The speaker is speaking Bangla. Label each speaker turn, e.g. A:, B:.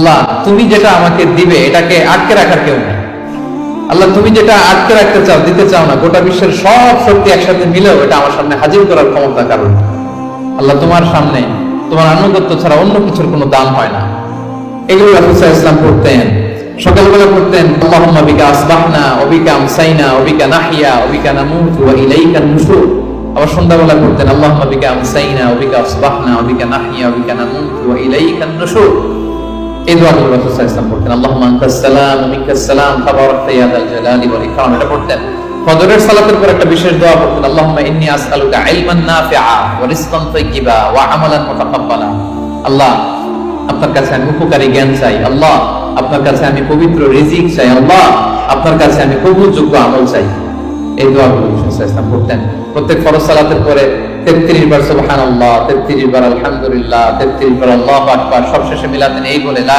A: আল্লাহ তুমি যেটা আমাকে দিবে এটাকে আটকে রাখার কেউ নেই। আল্লাহ তুমি যেটা আটকে রাখতে চাও, দিতে চাও না, গোটা বিশ্বের সব শক্তি একসাথে মিলেও এটা আমার সামনে হাজির করার ক্ষমতা কারণ। আল্লাহ তোমার সামনে তোমার আনুগত্য ছাড়া অন্য কিছুর কোনো দাম হয় না। এগুলো রাসূল সাল্লাল্লাহু আলাইহি ওয়াসাল্লাম পড়তেন, সকালবেলা পড়তেন আল্লাহুম্মা বিকা আসবাহনা ওয়া বিকা আমসাইনা ওয়া বিকা নাহইয়া ওয়া বিকা নামুতু ওয়া ইলাইকান নুশুর। আবার সন্ধ্যাবেলা পড়তেন আল্লাহুম্মা বিকা আমসাইনা ওয়া বিকা আসবাহনা ওয়া বিকা নাহইয়া ওয়া বিকা নামুতু ওয়া ইলাইকান নুশুর। এই দোয়াগুলো রাসূল সাল্লাল্লাহু আলাইহি ওয়াসাল্লাম পড়তেন। আল্লাহুম্মা আনতাস সালাম ওয়া মিনকাস সালাম তাবারাকতা ইয়া যাল জালালি ওয়াল ইকরাম। এটা পড়তেন। ফজরের সালাতের পর একটা বিশেষ দোয়া পড়তেন আল্লাহুম্মা ইন্নী আসআলুকা ইলমান নাফিআ ওয়া রিজকান তাইয়্যিবা ওয়া আমালান মুতাকাব্বালা। আল্লাহ আপনার কাছে আমি উপকারী জ্ঞান চাই, আল্লাহ আপনার কাছে আমি পবিত্র রিজিক চাই, আল্লাহ আপনার কাছে আমি কবুলযোগ্য আমল চাই। এই দোয়াগুলো রাসূল সাল্লাল্লাহু আলাইহি ওয়াসাল্লাম পড়তেন। প্রত্যেক ফরজ সালাতের পরে 33 বার সুবহানাল্লাহ, 33 বার আলহামদুলিল্লাহ, 33 বার আল্লাহু আকবার, সবশেষে মিলাতেন এই বলে লা